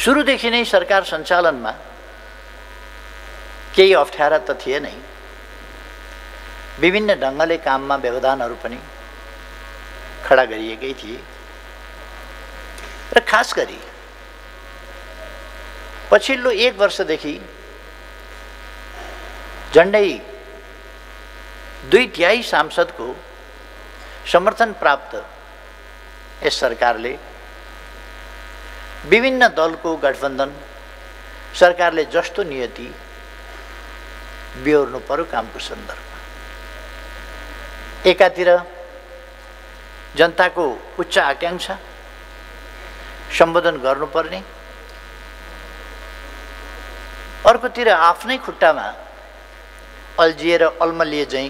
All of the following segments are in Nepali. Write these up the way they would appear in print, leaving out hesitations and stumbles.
सुरुदेखि नै सरकार सञ्चालनमा केही अप्ठ्यारा त थिए नै, विभिन्न ढङ्गले काममा व्यवधानहरू पनि खडा गरिएकै थिए र खास गरी पछिल्लो 1 वर्षदेखि झन्डै 2/3 सांसदको समर्थन प्राप्त यस सरकारले विभिन्न दलको गठबन्धन सरकारले जस्तो नियति बिहोर्नु पर्यो कामको सन्दर्भमा, एकातिर जनताको उच्च आकांक्षा सम्बोधन गर्नुपर्ने, अर्कोतिर आफ्नै खुट्टामा अल्झिएर अल्मलिए झैँ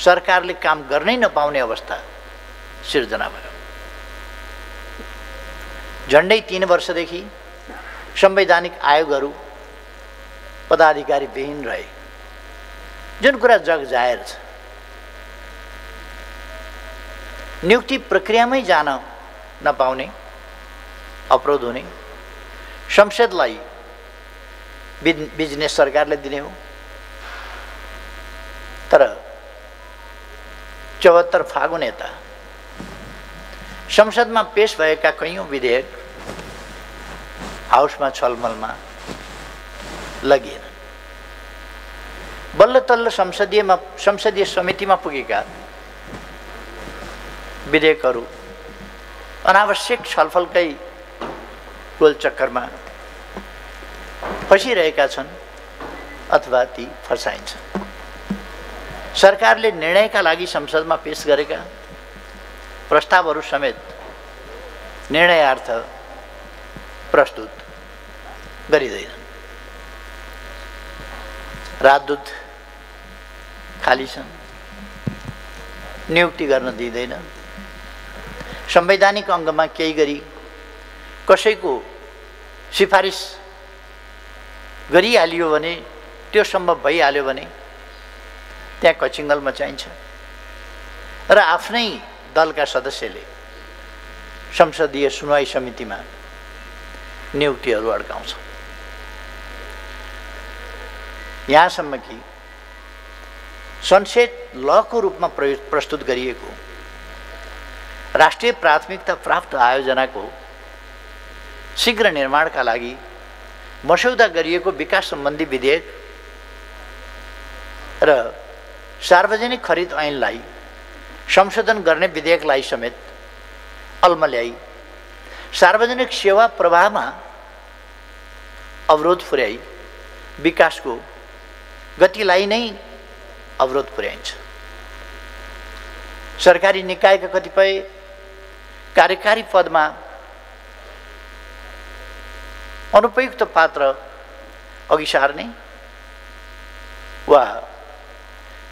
सरकारले काम गर्नै नपाउने अवस्था सिर्जना भयो। झन्डै 3 वर्षदेखि संवैधानिक आयोगहरू पदाधिकारी विहीन रहे, जुन कुरा जग जाहेर छ। नियुक्ति प्रक्रियामै जान नपाउने, अवरोध हुने, संसदलाई बिजनेस सरकारले दिने हो। तर 74 फागुन यता संसदमा पेश भएका कैयौं विधेयक हाउसमा छलमलमा लगिएन। बल्ल तल्ल संसदीय समितिमा पुगेका विधेयकहरू अनावश्यक छलफलकै गोलचक्करमा फसिरहेका छन् अथवा ती फसाइन्छन्। सरकारले निर्णयका लागि संसदमा पेश गरेका प्रस्तावहरू समेत निर्णयार्थ प्रस्तुत गरिँदैनन्। राजदूत खाली छन्, नियुक्ति गर्न दिँदैन। संवैधानिक अङ्गमा केही गरी कसैको सिफारिस गरिहालियो भने, त्यो सम्भव भइहाल्यो भने त्यहाँ कचिङ्गल मचाइन्छ र आफ्नै दलका सदस्यले संसदीय सुनवाई समितिमा नियुक्तिहरू अड्काउँछ। यहाँसम्म कि सनसेट लको रूपमा प्रस्तुत गरिएको राष्ट्रिय प्राथमिकता प्राप्त आयोजनाको शीघ्र निर्माणका लागि मस्यौदा गरिएको विकास सम्बन्धी विधेयक र सार्वजनिक खरिद ऐनलाई संशोधन गर्ने विधेयकलाई समेत अल्मल्याई सार्वजनिक सेवा प्रवाहमा अवरोध पुर्याई विकासको गतिलाई नै अवरोध पुर्याइन्छ। सरकारी निकायका कतिपय कार्यकारी पदमा अनुपयुक्त पात्र अघि सार्ने वा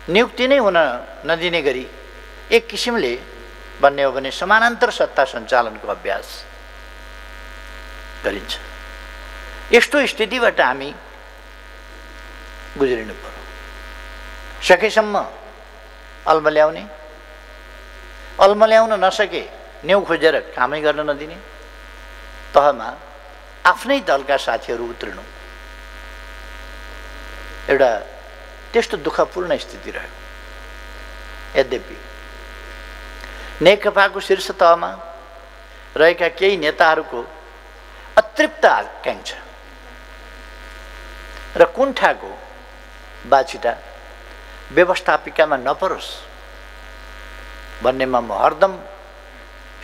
नियुक्ति नै हुन नदिने गरी एक किसिमले भन्ने हो भने समानान्तर सत्ता सञ्चालनको अभ्यास गरिन्छ। यस्तो स्थितिबाट हामी गुज्रिनु पर्यो। सकेसम्म अल्मल्याउन नसके न्यौ खोजेर कामै गर्न नदिने तहमा आफ्नै दलका साथीहरू उत्रिनु एउटा त्यस्तो दुःखपूर्ण स्थिति रह्यो। यद्यपि नेकपाको शीर्ष तहमा रहेका केही नेताहरूको अतृप्त आकांक्षा र कुण्ठाको बाछिटा व्यवस्थापिकामा नपरोस् भन्नेमा म हरदम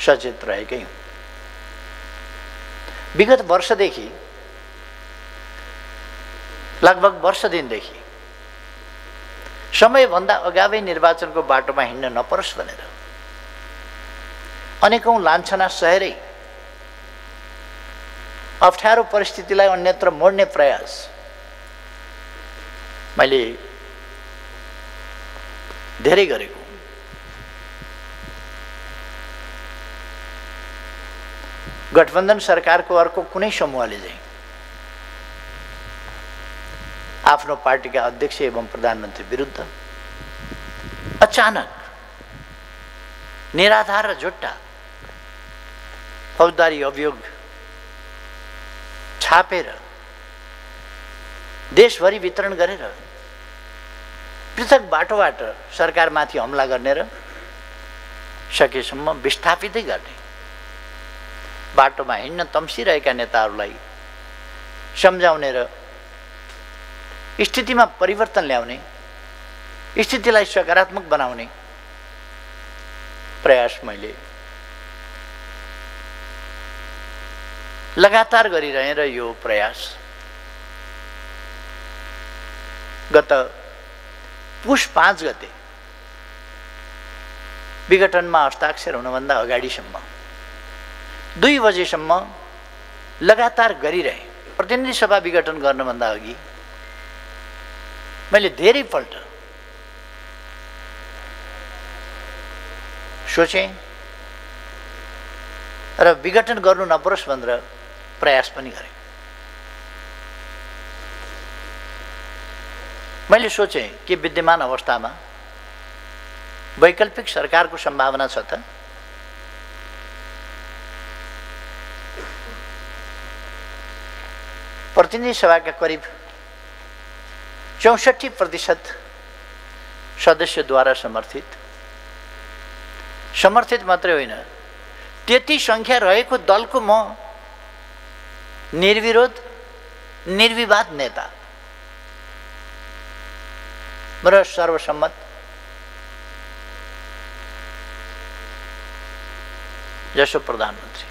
सचेत रहेकै हुँ। विगत वर्षदेखि लगभग वर्ष दिनदेखि समयभन्दा अगावै निर्वाचनको बाटोमा हिँड्न नपरोस् भनेर अनेकौं लान्छना सहेरै अप्ठ्यारो परिस्थितिलाई अन्यत्र मोड्ने प्रयास मैले धेरै गरेको। गठबन्धन सरकारको अर्को कुनै समूहले चाहिँ आफ्नो पार्टीका अध्यक्ष एवं प्रधानमन्त्री विरुद्ध अचानक निराधार र झुट्टा फौजदारी अभियोग छापेर देशभरि वितरण गरेर पृथक बाटोबाट सरकारमाथि हमला गर्ने र सकेसम्म विस्थापितै गर्ने, बाटोमा हिँड्न तम्सिरहेका नेताहरूलाई सम्झाउने र स्थितिमा परिवर्तन ल्याउने, स्थितिलाई सकारात्मक बनाउने प्रयास मैले लगातार गरिरहेँ र यो प्रयास गत पुष 5 गते विघटनमा हस्ताक्षर हुनुभन्दा अगाडिसम्म 2 बजेसम्म लगातार गरिरहेँ। प्रतिनिधि सभा विघटन गर्नुभन्दा अघि मैले धेरै पल्ट सोचेँ र विघटन गर्नु नपरोस् भनेर प्रयास पनि गरेँ। मैले सोचेँ कि विद्यमान अवस्थामा वैकल्पिक सरकारको सम्भावना छ त? प्रतिनिधि सभाका करिब 64% सदस्यद्वारा समर्थित मात्रै होइन, त्यति संख्या रहेको दलको म निर्विरोध निर्विवाद नेता र सर्वसम्मत जसो प्रधानमन्त्री।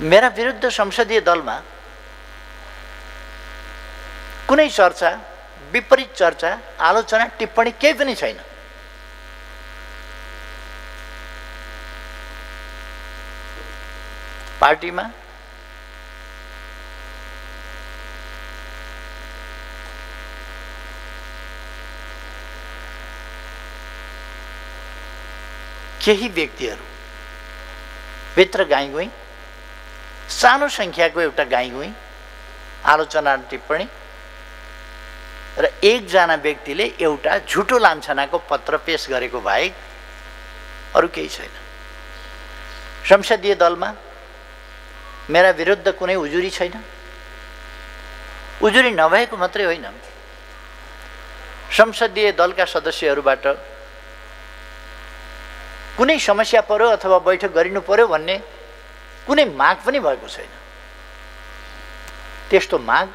मेरा विरुद्ध संसदीय दलमा कुनै चर्चा, विपरीत चर्चा, आलोचना, टिप्पणी केही पनि छैन। पार्टीमा केही व्यक्तिहरू भित्र गाईगुई, सानो संख्याको एउटा गाईगुई, आलोचना, टिप्पणी र एकजना व्यक्तिले एउटा झुटो लान्छनाको पत्र पेश गरेको बाहेक अरू केही छैन। संसदीय दलमा मेरा विरुद्ध कुनै उजुरी छैन। उजुरी नभएको मात्रै होइन, संसदीय दलका सदस्यहरूबाट कुनै समस्या पर्यो अथवा बैठक गरिनु पर्यो भन्ने कुनै माग पनि भएको छैन। त्यस्तो माग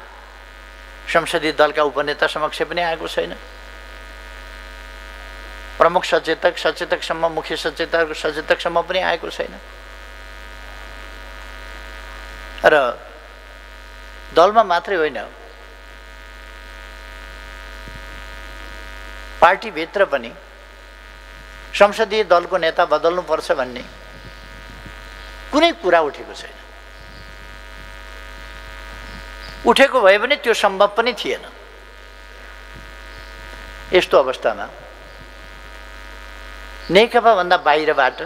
संसदीय दलका उपनेता समक्ष पनि आएको छैन। प्रमुख सचेतक, सचेतकसम्म, मुख्य सचेतक, सचेतकसम्म पनि आएको छैन। र दलमा मात्रै होइन, पार्टीभित्र पनि संसदीय दलको नेता बदल्नुपर्छ भन्ने कुनै कुरा उठेको छैन। उठेको भए पनि त्यो सम्भव पनि थिएन। यस्तो अवस्थामा नेकपा भन्दा बाहिरबाट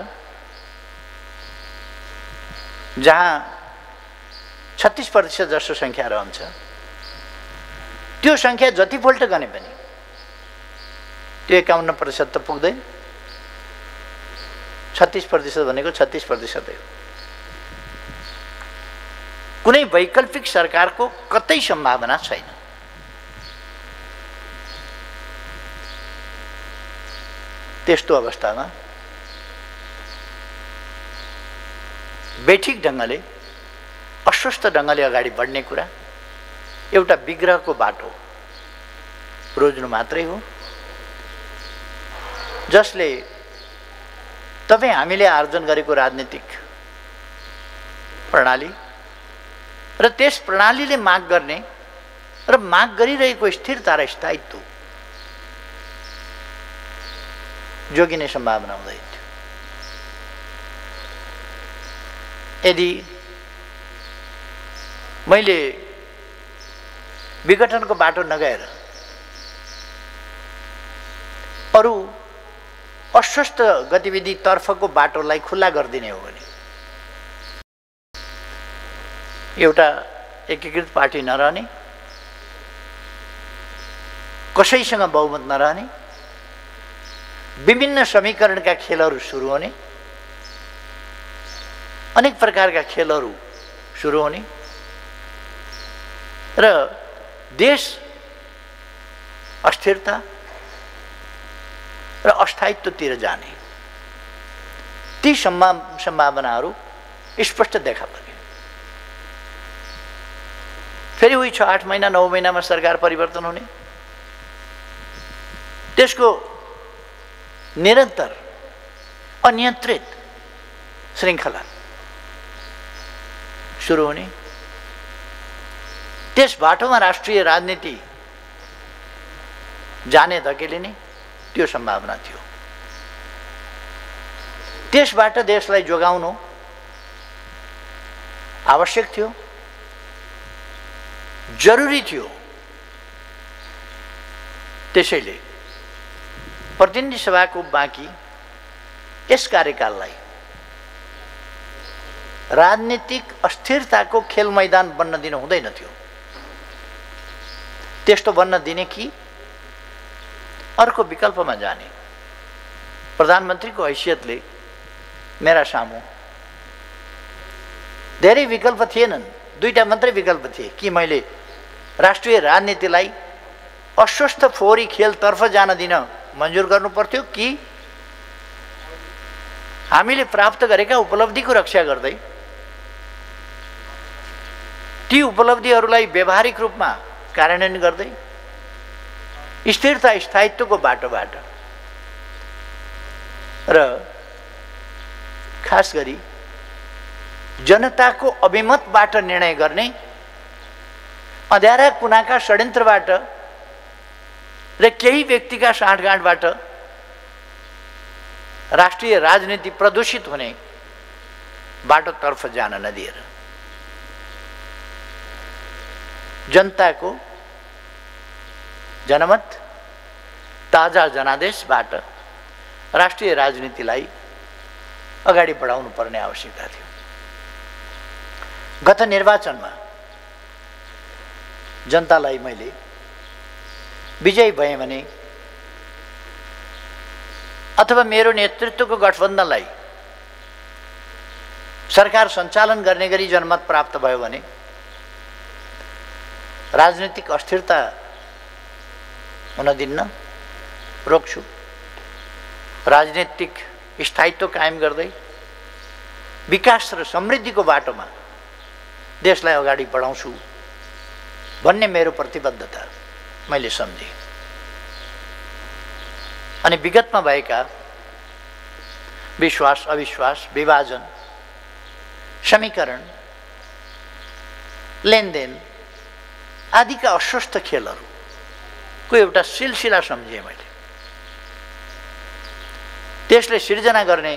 जहाँ 36% जसो संख्या रहन्छ, त्यो संख्या जतिपल्ट गने पनि त्यो 51% त पुग्दैन। 36% भनेको 36% हो। कुनै वैकल्पिक सरकारको कतै सम्भावना छैन। त्यस्तो अवस्थामा बेठिक ढङ्गले, अस्वस्थ ढङ्गले अगाडि बढ्ने कुरा एउटा विग्रहको बाटो रोज्नु मात्रै हो, जसले तपाईँ हामीले आर्जन गरेको राजनीतिक प्रणाली र त्यस प्रणालीले माग गर्ने र माग गरिरहेको स्थिरता र स्थायित्व जोगिने सम्भावना हुँदैन थियो। यदि मैले विघटनको बाटो नगएर अरू अस्वस्थ गतिविधि तर्फको बाटोलाई खुल्ला गरिदिने हो भने एउटा एकीकृत पार्टी नरहने, कसैसँग बहुमत नरहने, विभिन्न समीकरणका खेलहरू सुरु हुने अनेक प्रकारका खेलहरू सुरु हुने र देश अस्थिरता र अस्थायित्वतिर जाने ती सम्भावनाहरू स्पष्ट देखा परे। फेरि उही 6-8 महिना 9 महिनामा सरकार परिवर्तन हुने, त्यसको निरन्तर अनियन्त्रित श्रृङ्खला सुरु हुने, त्यस बाटोमा राष्ट्रिय राजनीति जाने धकेलिने त्यो सम्भावना थियो। त्यसबाट देशलाई जोगाउनु आवश्यक थियो, जरुरी थियो। त्यसैले प्रतिनिधि सभाको बाँकी यस कार्यकाललाई राजनीतिक अस्थिरताको खेल मैदान बन्न दिनु हुँदैन थियो। त्यस्तो बन्न दिने कि अर्को विकल्पमा जाने। प्रधानमन्त्रीको हैसियतले मेरा सामु धेरै विकल्प थिएनन्, दुईटा मात्रै विकल्प थिए कि मैले राष्ट्रिय राजनीतिलाई अस्वस्थ फोहोरी खेलतर्फ जान दिन मन्जुर गर्नु पर्थ्यो कि हामीले प्राप्त गरेका उपलब्धिको रक्षा गर्दै ती उपलब्धिहरूलाई व्यावहारिक रूपमा कार्यान्वयन गर्दै स्थिरता स्थायित्वको बाटोबाट र खास गरी जनताको अभिमतबाट निर्णय गर्ने अँध्यारा कुनाका षड्यन्त्रबाट र केही व्यक्तिका साँठगाँठबाट राष्ट्रिय राजनीति प्रदूषित हुने बाटोतर्फ जान नदिएर जनताको जनमत ताजा जनादेशबाट राष्ट्रिय राजनीतिलाई अगाडि बढाउनु पर्ने आवश्यकता थियो। गत निर्वाचनमा जनतालाई मैले विजयी भएँ भने अथवा मेरो नेतृत्वको गठबन्धनलाई सरकार सञ्चालन गर्ने गरी जनमत प्राप्त भयो भने राजनीतिक अस्थिरता हुन दिन्न, रोक्छु। राजनीतिक स्थायित्व कायम गर्दै विकास र समृद्धिको बाटोमा देशलाई अगाडि बढाउँछु भन्ने मेरो प्रतिबद्धता मैले सम्झेँ। अनि विगतमा भएका विश्वास अविश्वास, विभाजन, समीकरण, लेनदेन आदिका अस्वस्थ खेलहरूको एउटा सिलसिला सम्झेँ मैले। त्यसले सिर्जना गर्ने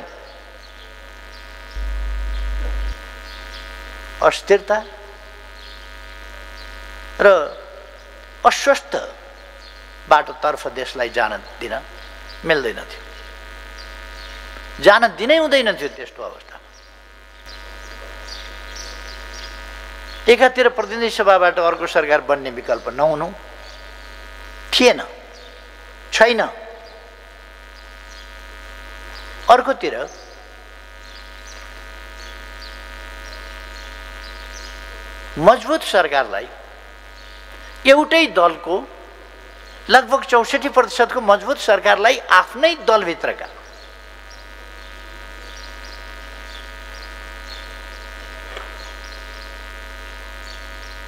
अस्थिरता र अस्वस्थ बाटोतर्फ देशलाई जान दिन मिल्दैन थियो, जान दिनै हुँदैन थियो। त्यस्तो अवस्थामा एकातिर प्रतिनिधि सभाबाट अर्को सरकार बन्ने विकल्प नहुनु थिएन, छैन। अर्कोतिर मजबुत सरकारलाई एउटै दलको लगभग 64% मजबुत सरकारलाई आफ्नै दलभित्रका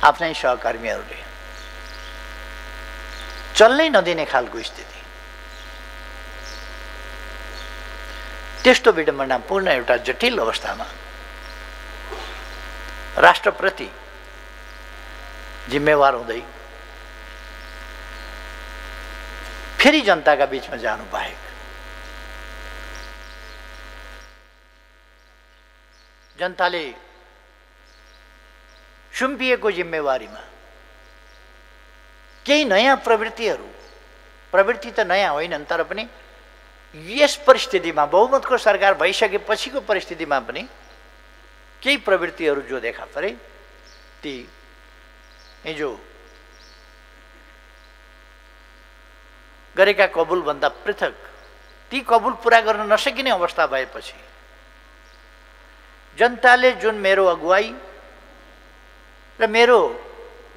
आफ्नै सहकर्मीहरूले चल्नै नदिने खालको स्थिति। त्यस्तो विडम्बनापूर्ण एउटा जटिल अवस्थामा राष्ट्रप्रति जिम्मेवार हुँदै फेरि जनताका बीचमा जानु बाहेक जनताले सुम्पिएको जिम्मेवारीमा केही नयाँ प्रवृत्ति त नयाँ होइनन्, तर पनि यस परिस्थितिमा बहुमतको सरकार भइसकेपछिको परिस्थितिमा पनि केही प्रवृत्तिहरू जो देखा परे ती हिजो गरेका कबुलभन्दा पृथक, ती कबुल पुरा गर्न नसकिने अवस्था भएपछि जनताले जुन मेरो अगुवाई र मेरो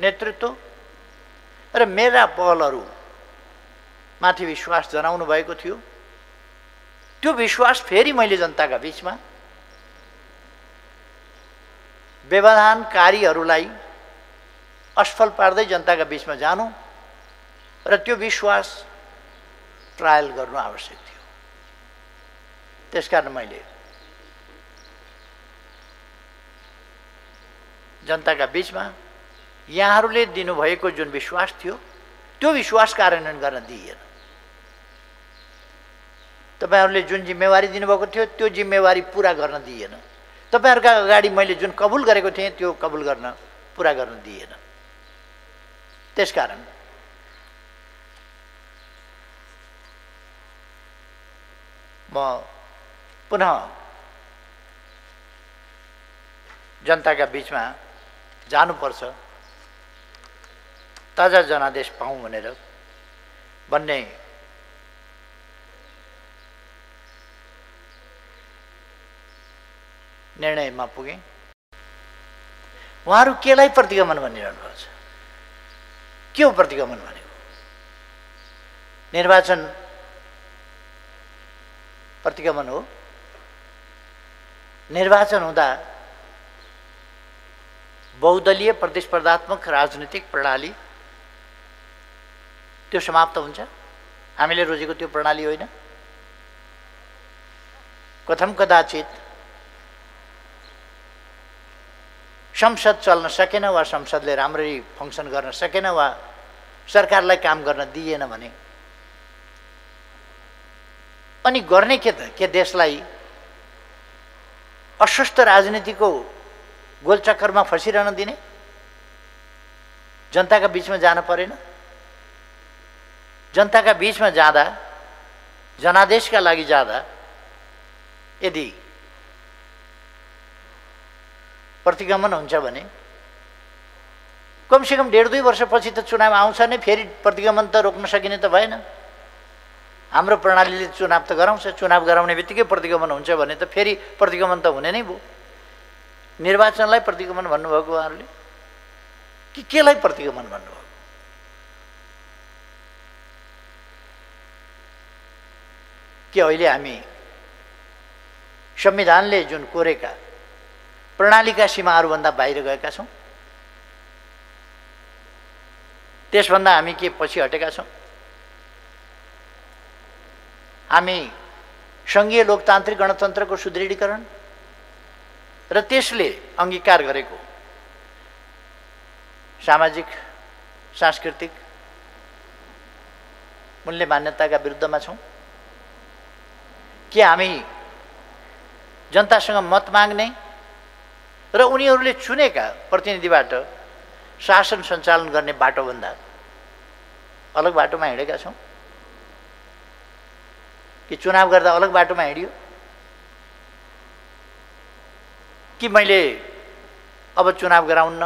नेतृत्व र मेरा पहलहरू माथि विश्वास जनाउनु भएको थियो, त्यो विश्वास फेरि मैले जनताका बीचमा व्यवधानकारीहरूलाई असफल पार्दै जनताका बीचमा जानु र त्यो विश्वास ट्रायल गर्नु आवश्यक थियो। त्यसकारण मैले जनताका बीचमा यहाँहरूले दिनुभएको जुन विश्वास थियो त्यो विश्वास कार्यान्वयन गर्न दिइएन। तपाईहरुले जुन जिम्मेवारी दिनुभएको थियो त्यो जिम्मेवारी पूरा गर्न दिइएन। तपाईहरुका अगाडि मैले जुन कबुल गरेको थिएँ त्यो कबुल गर्न पूरा गर्न दिइएन। त्यसकारण म पुनः जनताका बीचमा जानुपर्छ, ताजा जनादेश पाऊँ भनेर भन्ने निर्णयमा पुगे। उहाँहरू केलाई प्रतिगमन भनिरहनु भएको छ? के हो प्रतिगमन भनेको? निर्वाचन प्रतिगमन हो। निर्वाचन हुँदा बहुदलीय प्रतिस्पर्धात्मक राजनीतिक प्रणाली त्यो समाप्त हुन्छ। हामीले रोजेको त्यो प्रणाली होइन। कथम कदाचित संसद चल्न सकेन वा संसदले राम्ररी फङ्सन गर्न सकेन वा सरकारलाई काम गर्न दिएन भने अनि गर्ने के त? के देशलाई अस्वस्थ राजनीतिको गोलचक्करमा फसिरहन दिने? जनताका बीचमा जान परेन? जनताका बीचमा जाँदा, जनादेशका लागि जाँदा यदि प्रतिगमन हुन्छ भने कमसेकम 1.5-2 वर्षपछि त चुनाव आउँछ नै, फेरि प्रतिगमन त रोक्न सकिने त भएन। हाम्रो प्रणालीले चुनाव त गराउँछ, चुनाव गराउने बित्तिकै प्रतिगमन हुन्छ भने त फेरि प्रतिगमन त हुने नै भयो। निर्वाचनलाई प्रतिगमन भन्नुभएको उहाँहरूले कि केलाई प्रतिगमन भन्नुभएको? के अहिले हामी संविधानले जुन कोरेका प्रणालीका सीमाहरूभन्दा बाहिर गएका छौँ? त्यसभन्दा हामी के पछि हटेका छौँ? हामी सङ्घीय लोकतान्त्रिक गणतन्त्रको सुदृढीकरण र त्यसले अंगीकार गरेको सामाजिक सांस्कृतिक मूल्य मान्यताका विरुद्धमा छौँ? के हामी जनतासँग मत माग्ने र उनीहरूले चुनेका प्रतिनिधिबाट शासन सञ्चालन गर्ने बाटोभन्दा अलग बाटोमा हिँडेका छौँ? कि चुनाव गर्दा अलग बाटोमा हिँडियो? कि मैले अब चुनाव गराउन्न,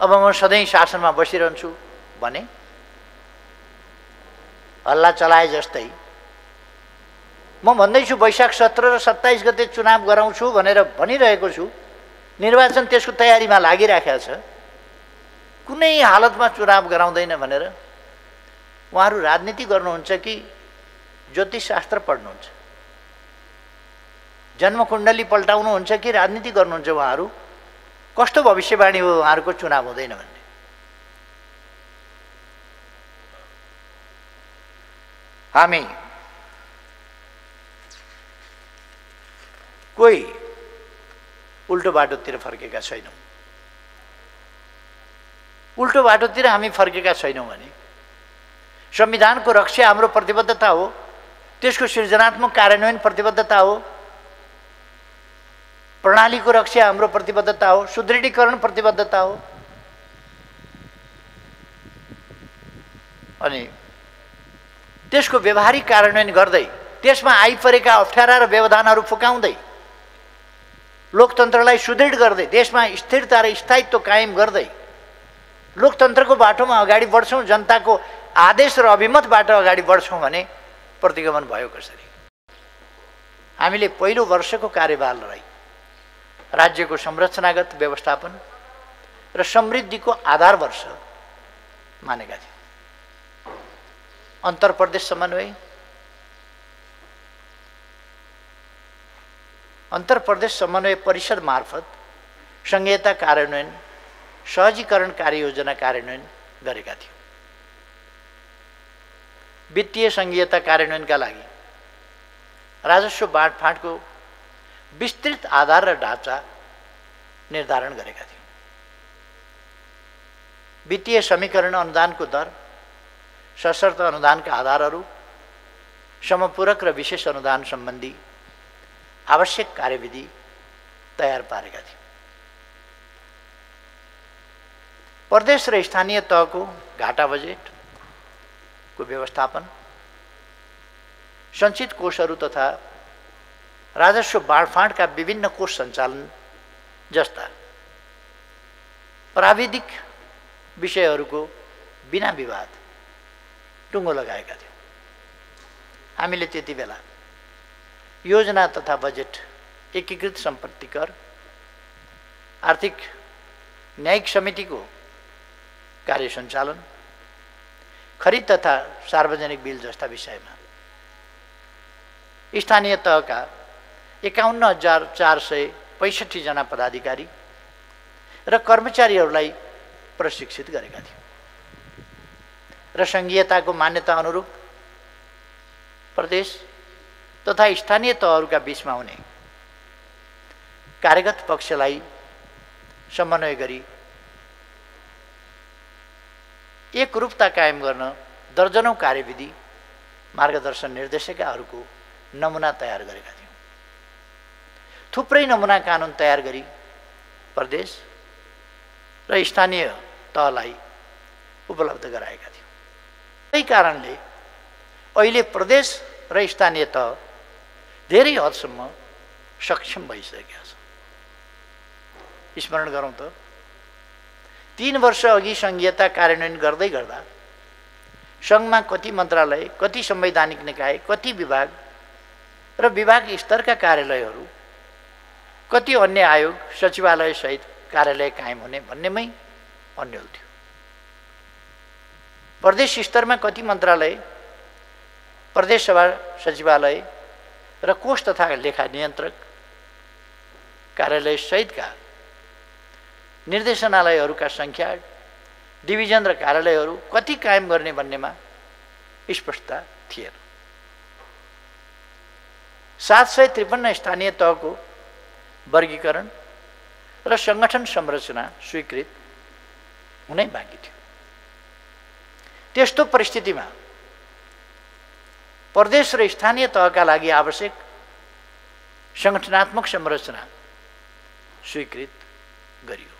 अब म सधैँ शासनमा बसिरहन्छु भने हल्ला चलाए जस्तै म भन्दैछु वैशाख 17 र 27 गते चुनाव गराउँछु भनेर भनिरहेको छु। निर्वाचन त्यसको तयारीमा लागिराखेको छ, कुनै हालतमा चुनाव गराउँदैन भनेर। उहाँहरू राजनीति गर्नुहुन्छ कि ज्योतिषशास्त्र पढ्नुहुन्छ? जन्मकुण्डली पल्टाउनुहुन्छ कि राजनीति गर्नुहुन्छ? उहाँहरू कस्तो भविष्यवाणी हो उहाँहरूको चुनाव हुँदैन भन्ने? हामी कोही उल्टो बाटोतिर फर्केका छैनौँ। उल्टो बाटोतिर हामी फर्केका छैनौँ भने संविधानको रक्षा हाम्रो प्रतिबद्धता हो, त्यसको सृजनात्मक कार्यान्वयन प्रतिबद्धता हो, प्रणालीको रक्षा हाम्रो प्रतिबद्धता हो, सुदृढीकरण प्रतिबद्धता हो। अनि त्यसको व्यवहारिक कार्यान्वयन गर्दै, त्यसमा आइपरेका अप्ठ्यारा र व्यवधानहरू फुकाउँदै, लोकतन्त्रलाई सुदृढ गर्दै, देशमा स्थिरता र स्थायित्व कायम गर्दै लोकतन्त्रको बाटोमा अगाडि बढ्छौँ, जनताको आदेश र अभिमतबाट अगाडि बढ्छौँ भने प्रतिगमन भयो कसरी? हामीले पहिलो वर्षको कार्यभारलाई राज्यको संरचनागत व्यवस्थापन र समृद्धिको आधार वर्ष मानेका थियौँ। अन्तर्प्रदेश समन्वय, अन्तर्प्रदेश समन्वय परिषद मार्फत संघीयता कार्यान्वयन, सहजीकरण कार्ययोजना कार्यान्वयन गरेका थियौँ। वित्तीय संघीयता कार्यान्वयनका लागि राजस्व बाँडफाँडको विस्तृत आधार र ढाँचा निर्धारण गरेका थियौँ। वित्तीय समीकरण अनुदानको दर, सशर्त अनुदानका आधारहरू, समपूरक र विशेष अनुदान सम्बन्धी आवश्यक कार्यविधि तयार पारेका थियौँ। प्रदेश र स्थानीय तहको घाटा बजेटको व्यवस्थापन, सञ्चित कोषहरू तथा राजस्व बाँडफाँडका विभिन्न कोष सञ्चालन जस्ता प्राविधिक विषयहरूको बिना विवाद टुङ्गो लगाएका थियौँ। हामीले त्यति बेला योजना तथा बजेट, एकीकृत सम्पत्ति कर, आर्थिक न्यायिक समितिको कार्य सञ्चालन, खरिद तथा सार्वजनिक बिल जस्ता विषयमा स्थानीय तहका 51,465 जना पदाधिकारी र कर्मचारीहरूलाई प्रशिक्षित गरेका थियौँ र सङ्घीयताको मान्यता अनुरूप प्रदेश तथा स्थानीय तहहरूका बीचमा हुने कार्यगत पक्षलाई समन्वय गरी एकरूपता कायम गर्न दर्जनौं कार्यविधि, मार्गदर्शन निर्देशिकाहरूको नमुना तयार गरेका थियौँ। थुप्रै नमुना कानुन तयार गरी प्रदेश र स्थानीय तहलाई उपलब्ध गराएका थियौँ। त्यही कारणले अहिले प्रदेश र स्थानीय तह धेरै हदसम्म सक्षम भइसकेका छ। स्मरण गरौँ त, 3 वर्ष अघि संघीयता कार्यान्वयन गर्दै गर्दा सङ्घमा कति मन्त्रालय, कति संवैधानिक निकाय, कति विभाग र विभाग स्तरका कार्यालयहरू, कति अन्य आयोग, सचिवालय सहित कार्यालय कायम हुने भन्नेमै अन्यल थियो। प्रदेश स्तरमा कति मन्त्रालय, प्रदेश सभा सचिवालय र कोष तथा लेखा नियन्त्रक कार्यालय सहितका निर्देशनालयहरूका सङ्ख्या, डिभिजन र कार्यालयहरू कति कायम गर्ने भन्नेमा स्पष्टता थिएन। 753 स्थानीय तहको वर्गीकरण र सङ्गठन संरचना स्वीकृत हुनै बाँकी थियो। त्यस्तो परिस्थितिमा प्रदेश र स्थानीय तहका लागि आवश्यक सङ्गठनात्मक संरचना स्वीकृत गरियो।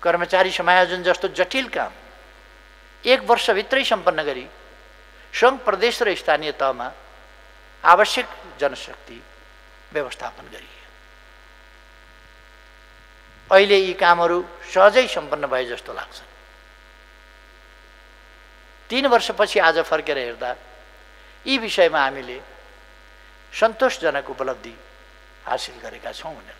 कर्मचारी समायोजन जस्तो जटिल काम 1 वर्षभित्रै सम्पन्न गरी सङ्घ, प्रदेश र स्थानीय तहमा आवश्यक जनशक्ति व्यवस्थापन गरियो। अहिले यी कामहरू सहजै सम्पन्न भए जस्तो लाग्छ। 3 वर्षपछि आज फर्केर हेर्दा यी विषयमा हामीले सन्तोषजनक उपलब्धि हासिल गरेका छौँ भनेर